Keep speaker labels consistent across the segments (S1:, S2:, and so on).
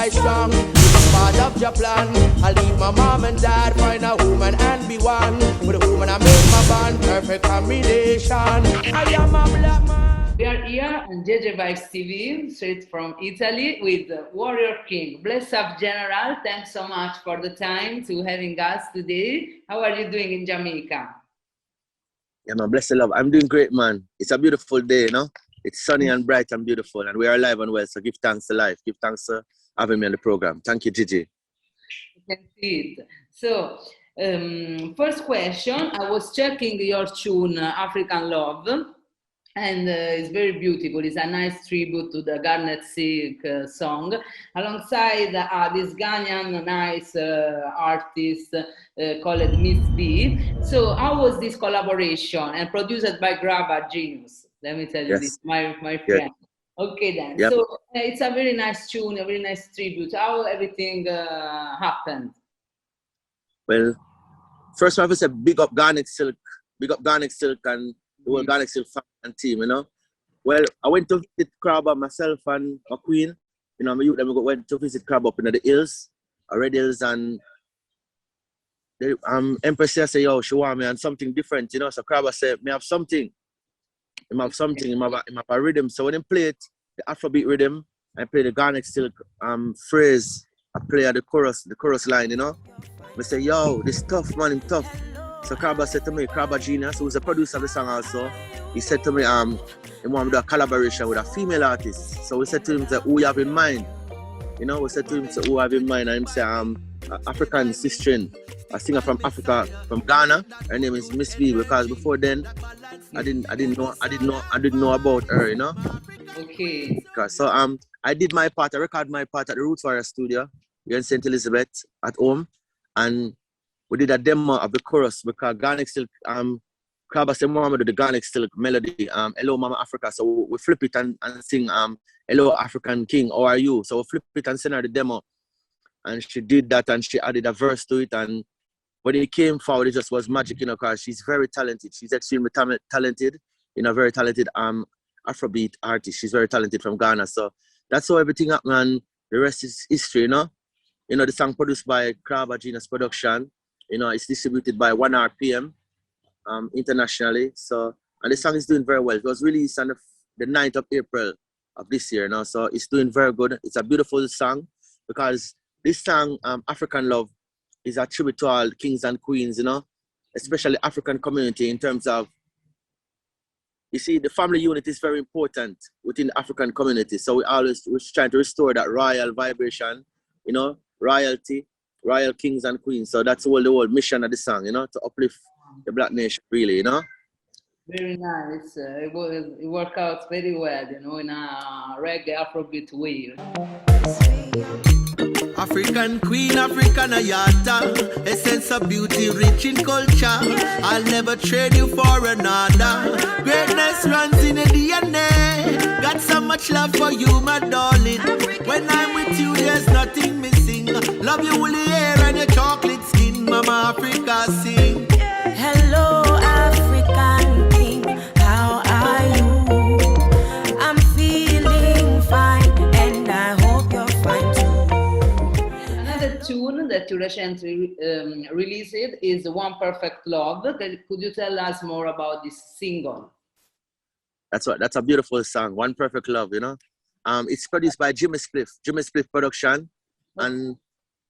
S1: I strong. It's part of your plan. I leave my mom and dad, find a woman and be one. With a woman I make my bond, perfect combination. I am a black man.
S2: We are here on Gege Vibes TV, straight from Italy, with Warrior King. Bless up, General. Thanks so much for the time to having us today. How are you doing in Jamaica?
S3: Yeah, man, bless the love. I'm doing great, man. It's a beautiful day, you know? It's sunny and bright and beautiful, and we are alive and well, so give thanks to life. Give thanks for having me on the program. Thank you, Gigi.
S2: You can see it. So, first question, I was checking your tune, African Love, and it's very beautiful. It's a nice tribute to the Garnett Silk song, alongside this Ghanaian nice artist called MzVee. So how was this collaboration, and produced by Crawba Genius? Let me tell you this, my friend. Yes. Okay then, so it's a very nice tune, a very nice tribute. How everything happened?
S3: Well, first I have to say big up Garnett Silk, and the whole Garnett Silk fan and team, you know. Well, I went to visit Crawba myself and my queen. You know, my youth, went to visit Crawba up in the hills, Red Hills, and the Empress said, yo, she want me and something different, you know. So Crawba said, me have something. I have something, I have a rhythm. So when I play it, the Afrobeat rhythm, I play the Garnett Silk phrase, I play the chorus line, you know. I say, yo, this tough, man, it's tough. So Crawba said to me, Crawba Genius, who's the producer of the song also, he said to me, he want to do a collaboration with a female artist. So we said to him, who you have in mind? You know, we said to him, who you have in mind? And he said, African sister, a singer from Africa, from Ghana. Her name is MzVee, because before then, I didn't know about her, you know.
S2: Okay.
S3: So I did my part. I recorded my part at the Roots Warrior studio here in St. Elizabeth at home, and we did a demo of the chorus because Garnett Silk, Crawba said, Mama, do the Garnett Silk melody, Hello Mama Africa. So we flip it and sing Hello African King, how are you? So we flip it and send her the demo. And she did that, and she added a verse to it. And when it came forward, it just was magic, you know, because she's very talented. She's extremely talented, you know, very talented Afrobeat artist. She's very talented from Ghana. So that's how everything happened, and the rest is history, you know. You know, the song produced by Crawba Genius Production. You know, it's distributed by 1 RPM internationally. So, and the song is doing very well. It was released on the 9th of April of this year, you know. So it's doing very good. It's a beautiful song because this song, African Love, is a tribute to all kings and queens, you know, especially African community in terms of, you see, the family unit is very important within the African community. So we're trying to restore that royal vibration, you know, royalty, royal kings and queens. So that's the whole mission of the song, you know, to uplift the Black nation, really, you know.
S2: Very nice. It worked out very well, you know, in a reggae Afrobeat way.
S1: African queen, African ayata, a sense of beauty rich in culture. I'll never trade you for another. Greatness runs in the DNA. Got so much love for you, my darling. When I'm with you, there's nothing missing. Love your woolly hair and your chocolate skin, Mama Africa sing.
S4: Hello, African king, how are you? I'm feeling fine, and I hope you're fine too.
S2: Another tune that you recently released is One Perfect Love. Could you tell us more about this single?
S3: That's a beautiful song, One Perfect Love, you know. It's produced by Jimmy Spliff Production, and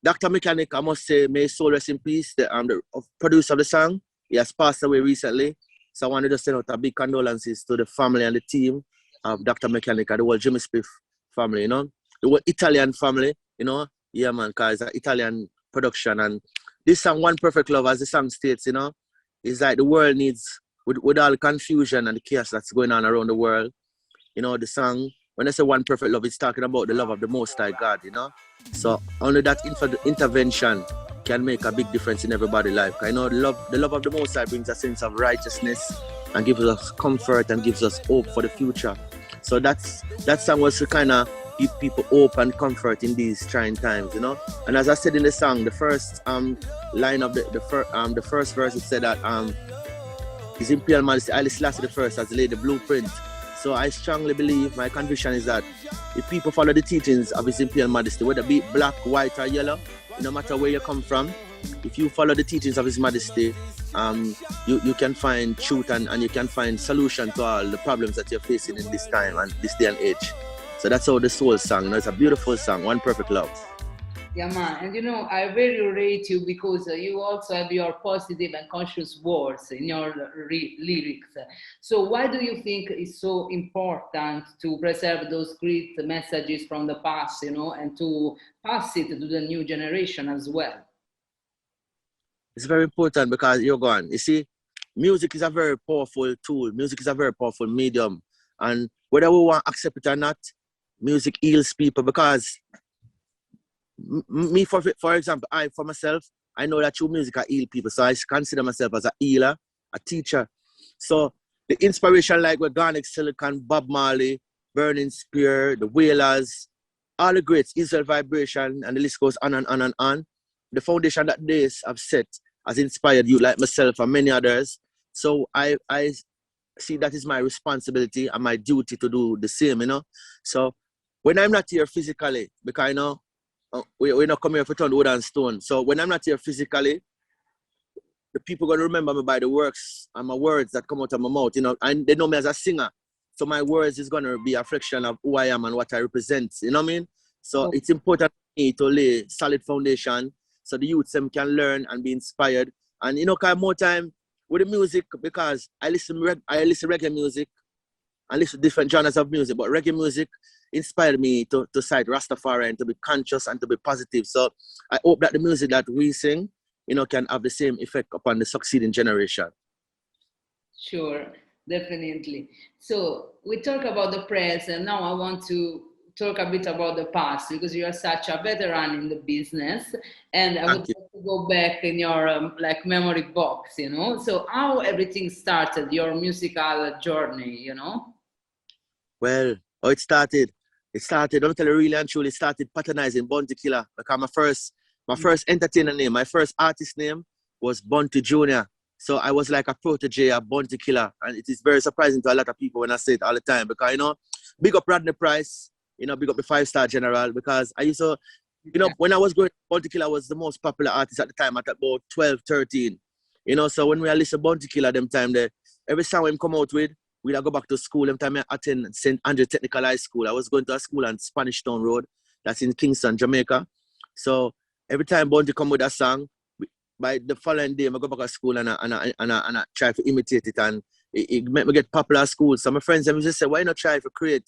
S3: Dr. Mechanic, I must say, may his soul rest in peace, the producer of the song. He has passed away recently. So I wanted to send out a big condolences to the family and the team of Dr. Mechanic and the whole Jimmy Spliff family, you know. The whole Italian family, you know. Yeah, man, because it's an Italian production. And this song, One Perfect Love, as the song states, you know, is like the world needs, with all the confusion and the chaos that's going on around the world, you know, the song, when I say One Perfect Love, it's talking about the love of the Most High God, you know. So only that intervention can make a big difference in everybody's life. I know the love of the Most High brings a sense of righteousness and gives us comfort and gives us hope for the future. So that song was to kind of give people hope and comfort in these trying times, you know. And as I said in the song, the first line of the first verse, it said that His Imperial Majesty Haile Selassie I has laid the blueprint. So I strongly believe, my conviction is that if people follow the teachings of His Imperial Majesty, whether it be black, white, or yellow, no matter where you come from, if you follow the teachings of His Majesty, you can find truth and you can find solution to all the problems that you're facing in this time and this day and age. So that's how the soul song. You know, it's a beautiful song, One Perfect Love.
S2: Yeah, man. And you know, I very rate you because you also have your positive and conscious words in your lyrics. So why do you think it's so important to preserve those great messages from the past, you know, and to pass it to the new generation as well?
S3: It's very important because you're gone. You see, music is a very powerful tool. Music is a very powerful medium. And whether we want to accept it or not, music heals people because me, for example, for myself, I know that through music I heal people. So I consider myself as a healer, a teacher. So the inspiration like with Garnett Silk and Bob Marley, Burning Spear, the Wailers, all the greats, Israel Vibration, and the list goes on and on and on. The foundation that they have set has inspired you like myself and many others. So I see that is my responsibility and my duty to do the same, you know. So when I'm not here physically, because I know we're not coming here for turn wood and stone. So when I'm not here physically, the people are going to remember me by the works and my words that come out of my mouth, you know, and they know me as a singer. So my words is going to be a reflection of who I am and what I represent, you know what I mean? So it's important for me to lay solid foundation so the youths them can learn and be inspired. And, you know, kind of more time with the music because I listen reggae music and listen to different genres of music, but reggae music inspired me to cite Rastafari and to be conscious and to be positive. So I hope that the music that we sing, you know, can have the same effect upon the succeeding generation.
S2: Sure, definitely. So we talk about the press, and now I want to talk a bit about the past because you are such a veteran in the business, and I would like to go back in your like memory box, you know. So how everything started, your musical journey, you know?
S3: Well, how it started, don't tell you really and truly, it started patronizing Bounty Killer because my first entertainer name, my first artist name was Bounty Jr. So I was like a protege of Bounty Killer, and it is very surprising to a lot of people when I say it all the time because, you know, big up Rodney Price, you know, big up the 5-star general because I used to, you know, when I was growing up, Bounty Killer was the most popular artist at the time at about 12, 13. You know, so when we listen to Bounty Killer them time there, every song we come out with, we'd go back to school. Them time I attend St. Andrew Technical High School. I was going to a school on Spanish Town Road, that's in Kingston, Jamaica. So every time Bounty come with a song, by the following day, I go back to school and I try to imitate it, and it make me get popular at school. So my friends them just say, why not try to create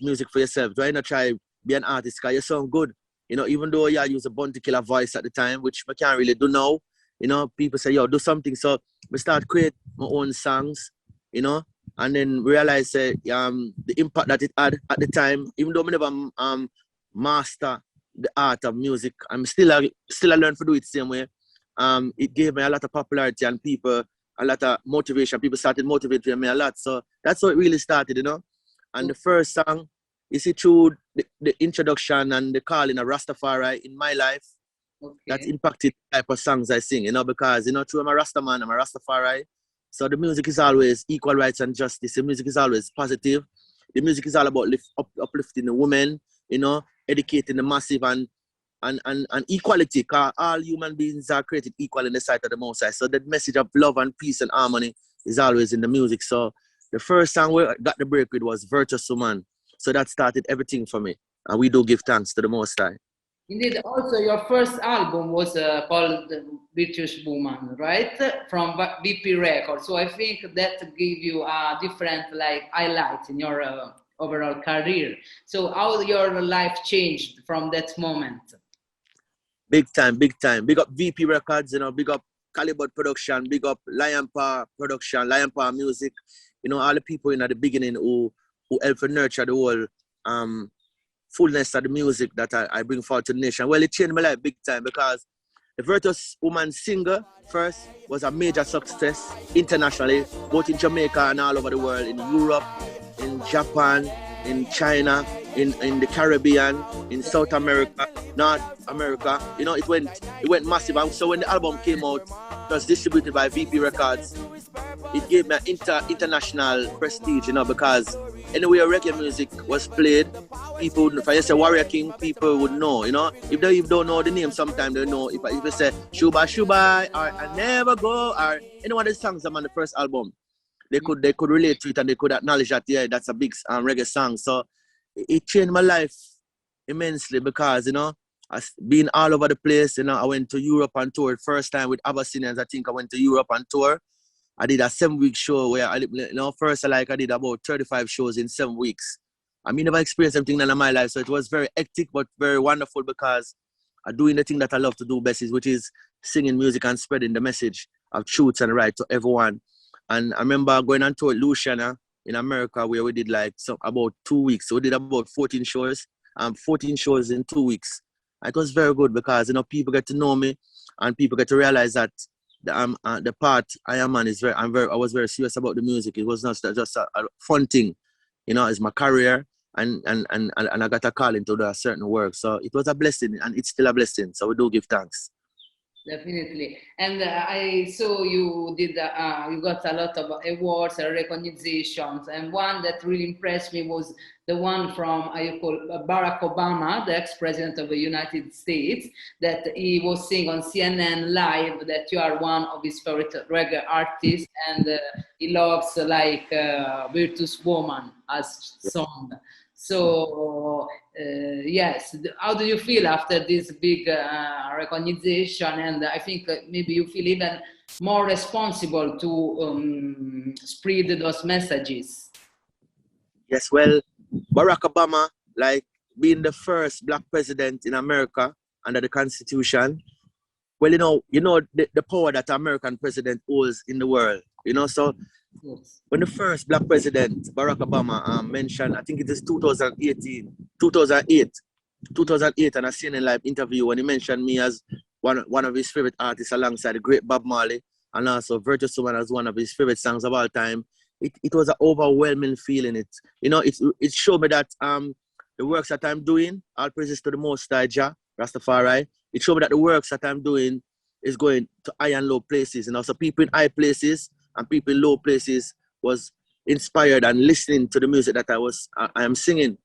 S3: music for yourself? Why not try be an artist? Because you sound good. You know, even though you use a Bounty Killer voice at the time, which I can't really do now, you know, people say, yo, do something. So I start create my own songs, you know, and then realize the impact that it had at the time, even though I never master the art of music, I'm still I learn to do it the same way. It gave me a lot of popularity and people a lot of motivation. People started motivating me a lot. So that's how it really started, you know. And the first song, you see, through the introduction and the calling of Rastafari in my life, that impacted the type of songs I sing, you know, because, you know, through I'm a Rasta man, I'm a Rastafari. So the music is always equal rights and justice. The music is always positive. The music is all about uplifting the women, you know, educating the massive and equality, because all human beings are created equal in the sight of the Most High. So the message of love and peace and harmony is always in the music. So the first song we got the break with was Virtuous Woman. So that started everything for me. And we do give thanks to the Most High.
S2: Indeed, also your first album was called Virtuous Woman, right? From VP Records. So I think that gave you a different like highlight in your overall career. So how your life changed from that moment?
S3: Big time, big time. Big up VP Records, you know, big up Caliber Production, big up Lion Power Production, Lion Power Music, you know, all the people in at the beginning who helped to nurture the whole fullness of the music that I bring forward to the nation. Well, it changed my life big time because the Virtuous Woman single first was a major success internationally, both in Jamaica and all over the world, in Europe, in Japan, in China, in the Caribbean, in South America, North America. You know, it went massive. And so when the album came out, it was distributed by VP Records. it gave me international prestige, you know, because anywhere reggae music was played, people would, if I say Warrior King, people would know, you know. If they don't know the name, sometimes they know. If I say Shuba Shuba or I Never Go or any one of the songs on the first album, they could relate to it and they could acknowledge that, yeah, that's a big reggae song. So it changed my life immensely because, you know, I've been all over the place. You know, I went to Europe on tour. First time with Abyssinians, I think I went to Europe on tour. I did a 7-week show where I did about 35 shows in 7 weeks. I mean, never experienced something in my life, so it was very hectic but very wonderful because I'm doing the thing that I love to do best, which is singing music and spreading the message of truth and right to everyone. And I remember going on tour with Luciana in America where we did about 2 weeks. So we did about 14 shows, 14 shows in 2 weeks. It was very good because, you know, people get to know me and people get to realize that the part I am on is I was very serious about the music. It was not just a fun thing, you know, it's my career and I got a call into a certain work. So it was a blessing and it's still a blessing. So we do give thanks.
S2: Definitely. And I saw you did, you got a lot of awards and recognitions. And one that really impressed me was the one from Barack Obama, the ex-president of the United States, that he was saying on CNN Live that you are one of his favorite reggae artists and he loves like Virtuous Woman as song. So, yes, how do you feel after this big recognition? And I think maybe you feel even more responsible to spread those messages. Yes,
S3: well, Barack Obama, like being the first black president in America under the Constitution, well, you know the power that American president holds in the world, you know, so when the first black president, Barack Obama, mentioned, I think it is 2008, and I seen a live interview when he mentioned me as one of his favorite artists alongside the great Bob Marley, and also Virtuous Woman as one of his favorite songs of all time. It was an overwhelming feeling. It showed me that the works that I'm doing, all praises to the Most High Jah, Rastafari. It showed me that the works that I'm doing is going to high and low places. You know, so people in high places and people in low places was inspired and listening to the music that I am singing.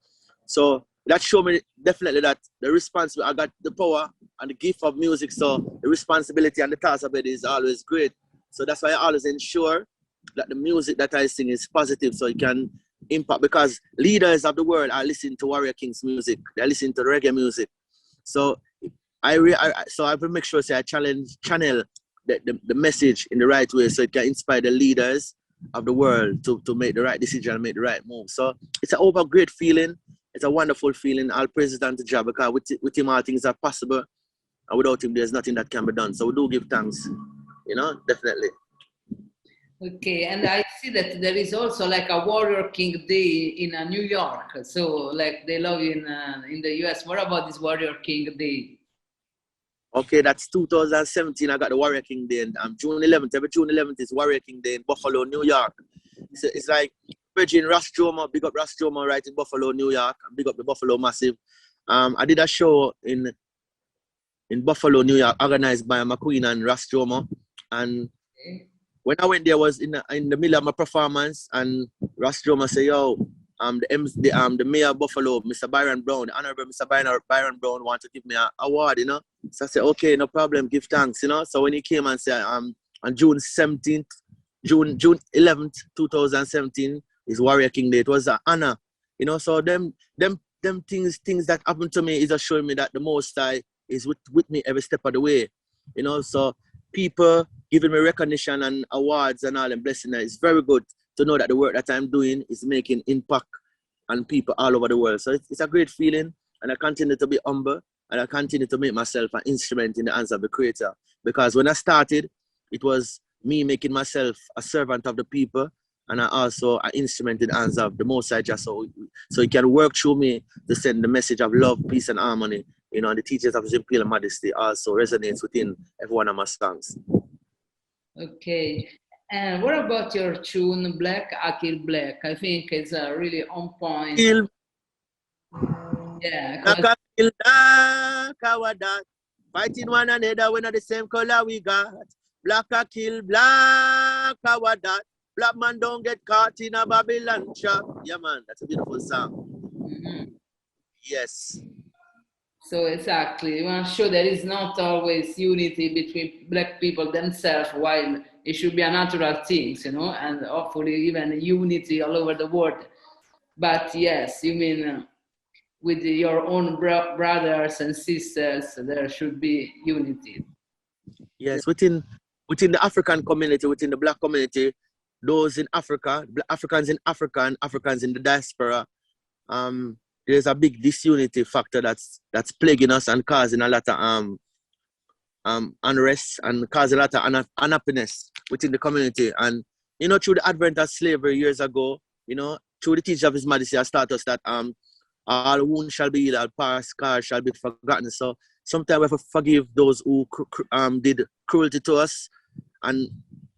S3: So that showed me definitely that the responsibility, I got the power and the gift of music. So the responsibility and the task of it is always great. So that's why I always ensure that the music that I sing is positive so it can impact, because leaders of the world are listening to Warrior King's music. They're listening to reggae music. So I will make sure I channel the message in the right way so it can inspire the leaders of the world to make the right decision and make the right move. So it's an great feeling. It's a wonderful feeling. I'll praise it unto Jah because with him all things are possible, and without him there's nothing that can be done. So we do give thanks, you know, definitely.
S2: Okay, and I see that there is also like a Warrior King Day in New York. So like they love you in the US. What about this Warrior King Day?
S3: Okay, that's 2017. I got the Warrior King Day, and June 11th. Every June 11th is Warrior King Day in Buffalo, New York. It's like Virgin Ras Jomo, big up Ras Jomo right in Buffalo, New York. Big up the Buffalo Massive. I did a show in Buffalo, New York, organized by McQueen and Ras Jomo. And when I went there, I was in the middle of my performance, and Ras Jomo said, "Yo, the mayor of Buffalo, Mr. Byron Brown, the Honorable Mr. Byron Brown, want to give me an award, you know." So I said, "Okay, no problem, give thanks, you know." So when he came and said, on June 11th, 2017 is Warrior King Day, it was an honor, you know. So them things that happened to me is just showing me that the Most High is with me every step of the way, you know. So people giving me recognition and awards and all and blessing, it's very good to know that the work that I'm doing is making impact on people all over the world. So it's a great feeling, and I continue to be humble, and I continue to make myself an instrument in the hands of the Creator. Because when I started, it was me making myself a servant of the people, and I also an instrument in the hands of the Most High, just so it can work through me to send the message of love, peace, and harmony. You know, and the teachings of His Imperial Majesty also resonates within every one of my songs. Okay.
S2: And what about your tune, Black, I Kill Black? I think it's really on point. Yeah.
S3: Black, I kill black, our that. Fighting one another, we're not the same color we got. Black, I kill black, our that. Black man don't get caught in a Babylon trap. Yeah, man, that's a beautiful song.
S2: Mhm.
S3: Yes.
S2: So exactly, you want to show there is not always unity between black people themselves, while it should be a natural thing, you know, and hopefully even unity all over the world. But yes, you mean with your own brothers and sisters, there should be unity.
S3: Yes, within the African community, within the black community, those in Africa, Africans in Africa and Africans in the diaspora, there's a big disunity factor that's plaguing us and causing a lot of unrest and causing a lot of unhappiness within the community. And you know, through the advent of slavery years ago, you know, through the teaching of His Majesty has taught us that all wounds shall be healed, all past scars shall be forgotten. So sometimes we have to forgive those who did cruelty to us, and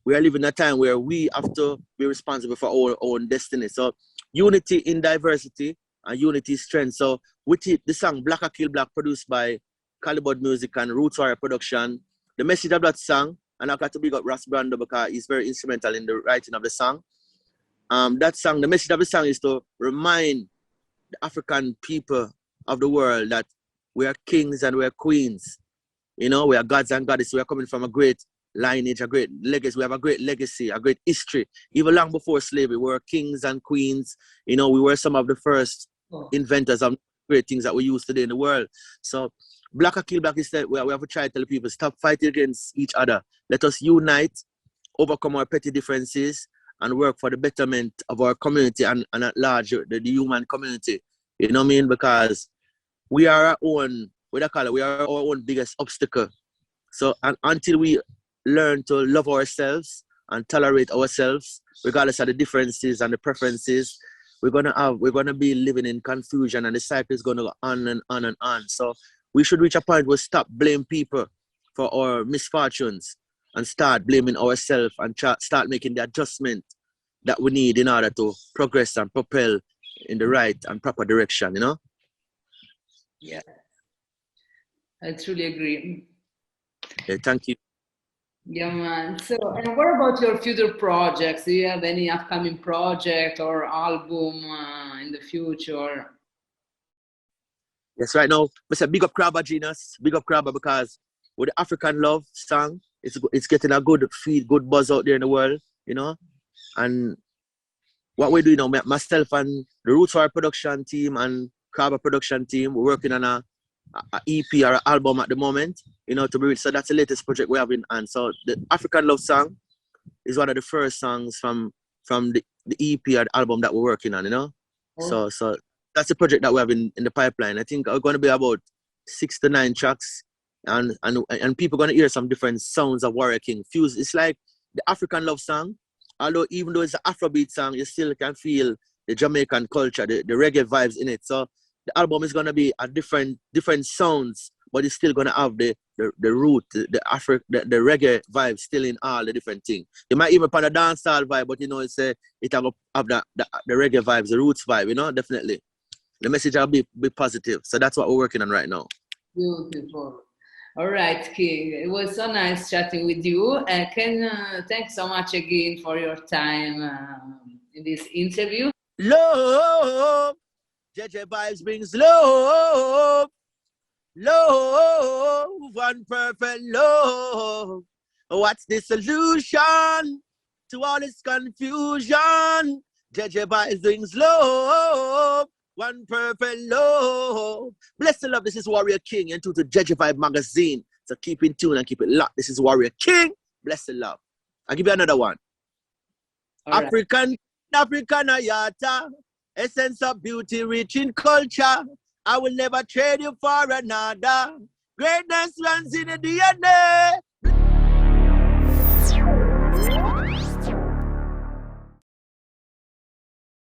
S3: we are living in a time where we have to be responsible for our own destiny. So unity in diversity and unity is strength. So with it, the song Black I Kill Black, produced by Calibud Music and Roots Warrior Production, the message of that song, and I've got to big up Ross Brando because he's very instrumental in the writing of the song. That song, the message of the song is to remind the African people of the world that we are kings and we are queens. You know, we are gods and goddesses. We are coming from a great lineage, a great legacy. We have a great legacy, a great history. Even long before slavery, we were kings and queens. You know, we were some of the first inventors of great things that we use today in the world. So Black I Kill Black is that we have to try to tell people, stop fighting against each other. Let us unite, overcome our petty differences, and work for the betterment of our community and at large, the human community. You know what I mean? Because we are our own, we are our own biggest obstacle. So until we learn to love ourselves and tolerate ourselves, regardless of the differences and the preferences, we're gonna be living in confusion, and the cycle is gonna go on and on and on. So we should reach a point where we stop blaming people for our misfortunes and start blaming ourselves and start making the adjustment that we need in order to progress and propel in the right and proper direction, you know?
S2: Yeah, I truly agree.
S3: Yeah, thank you.
S2: Yeah, man. So, and what about your future projects? Do you have any upcoming project or album in the future?
S3: Yes, right now, I say big up Crawba Genius, big up Crawba, because with the African Love song, it's getting a good feed, good buzz out there in the world, you know? And what we're doing now, myself and the Roots Warrior production team and Crawba production team, we're working on a EP or an album at the moment, you know, to be released. So that's the latest project we have in hand. So the African Love song is one of the first songs from the EP or the album that we're working on, you know? Oh. So that's the project that we have in the pipeline. I think we're going to be about 6 to 9 tracks, and people are going to hear some different sounds of Warrior King fused. It's like the African Love song, although even though it's an Afrobeat song, you still can feel the Jamaican culture, the reggae vibes in it. So the album is going to be a different sounds, but it's still going to have the root, the reggae vibe still in all the different things. You might even put a dancehall vibe, but you know, it have the reggae vibes, the roots vibe, you know, definitely. The message will be positive. So that's what we're working on right now.
S2: Beautiful. All right, King. It was so nice chatting with you. Thanks so much again for your time in this interview.
S3: Love, Gege Vibes brings love, love, one perfect love. What's the solution to all this confusion? Gege Vibes brings love, one perfect love. Bless the love. This is Warrior King, and to the Gege Vibe magazine. So keep in tune and keep it locked. This is Warrior King. Bless the love. I'll give you another one. All African Ayata, essence of beauty, rich in culture. I will never trade you for another. Greatness runs in the DNA.